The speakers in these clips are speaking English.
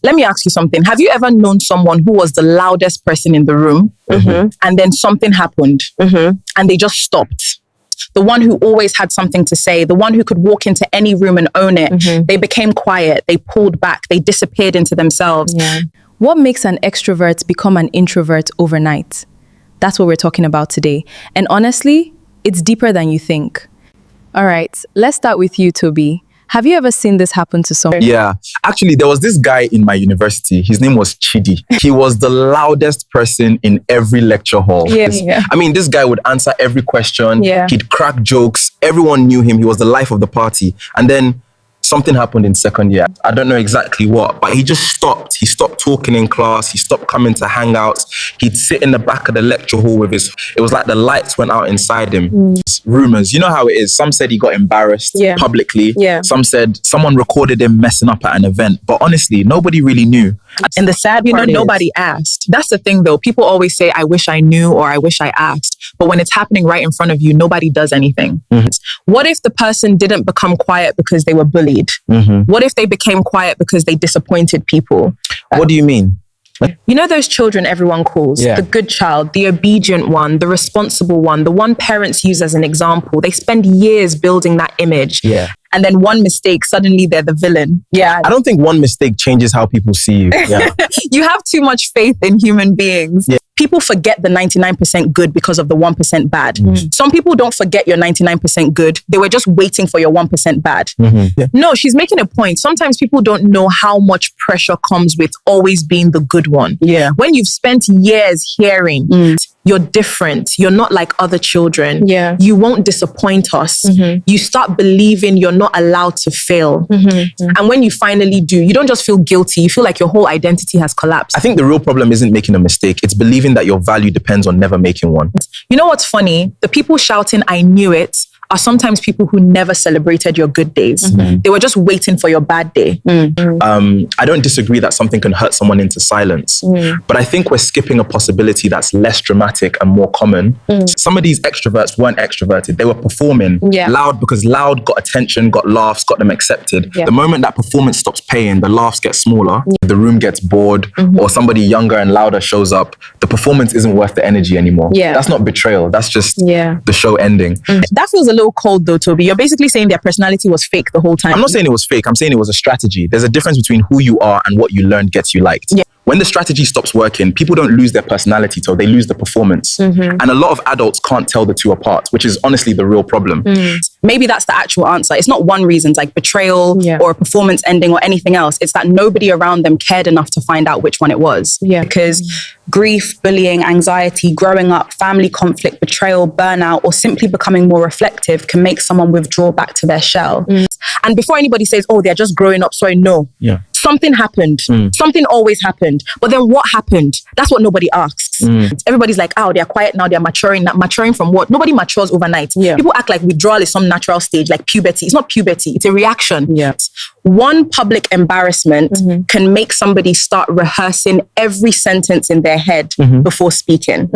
Let me ask you something. Have you ever known someone who was the loudest person in the room and then something happened and they just stopped? The one who always had something to say, the one who could walk into any room and own it. They became quiet, they pulled back, they disappeared into themselves. Yeah. What makes an extrovert become an introvert overnight? That's what we're talking about today. And honestly, it's deeper than you think. All right, let's start with you, Tobi. Have you ever seen this happen to someone? Yeah, actually, there was this guy in my university. His name was Chidi. He was the loudest person in every lecture hall. I mean, this guy would answer every question. He'd crack jokes. Everyone knew him. He was the life of the party. And then something happened in second year. I don't know exactly what, but he just stopped. He stopped talking in class. He stopped coming to hangouts. He'd sit in the back of the lecture hall with it was like the lights went out inside him. Rumors, you know how it is. Some said he got embarrassed publicly. Some said someone recorded him messing up at an event. But honestly, nobody really knew. And the sad part is, nobody asked. That's the thing though. People always say, I wish I knew or I wish I asked. But when it's happening right in front of you, nobody does anything. What if the person didn't become quiet because they were bullied? What if they became quiet because they disappointed people? What do you mean? You know those children everyone calls? The good child, the obedient one, the responsible one, the one parents use as an example. They spend years building that image. And then one mistake, suddenly they're the villain. I don't think one mistake changes how people see you. You have too much faith in human beings. People forget the 99% good because of the 1% bad. Some people don't forget your 99% good. They were just waiting for your 1% bad. No, she's making a point. Sometimes people don't know how much pressure comes with always being the good one. When you've spent years hearing, you're different, you're not like other children, you won't disappoint us, you start believing you're not allowed to fail. And when you finally do, you don't just feel guilty, you feel like your whole identity has collapsed. I think the real problem isn't making a mistake, it's believing that your value depends on never making one. You know what's funny? The people shouting, I knew it, are sometimes people who never celebrated your good days. They were just waiting for your bad day. I don't disagree that something can hurt someone into silence, but I think we're skipping a possibility that's less dramatic and more common. Some of these extroverts weren't extroverted. They were performing loud because loud got attention, got laughs, got them accepted. The moment that performance stops paying, the laughs get smaller, the room gets bored, or somebody younger and louder shows up, the performance isn't worth the energy anymore. That's not betrayal. That's just the show ending. That feels a little cold though, Tobi. You're basically saying their personality was fake the whole time. I'm not saying it was fake. I'm saying it was a strategy. There's a difference between who you are and what you learned gets you liked. When the strategy stops working, people don't lose their personality till they lose the performance. And a lot of adults can't tell the two apart, which is honestly the real problem. Maybe that's the actual answer. It's not one reason, it's like betrayal or a performance ending or anything else. It's that nobody around them cared enough to find out which one it was. Because grief, bullying, anxiety, growing up, family conflict, betrayal, burnout, or simply becoming more reflective can make someone withdraw back to their shell. And before anybody says, oh, they're just growing up, sorry, no. Something happened. Something always happened. But then what happened? That's what nobody asks. Everybody's like, oh, they're quiet now, they're maturing. Maturing from what? Nobody matures overnight. People act like withdrawal is some natural stage, like puberty. It's not puberty, it's a reaction. One public embarrassment can make somebody start rehearsing every sentence in their head before speaking.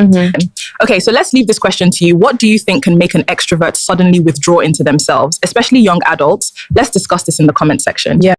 Okay, so let's leave this question to you. What do you think can make an extrovert suddenly withdraw into themselves, especially young adults? Let's discuss this in the comment section.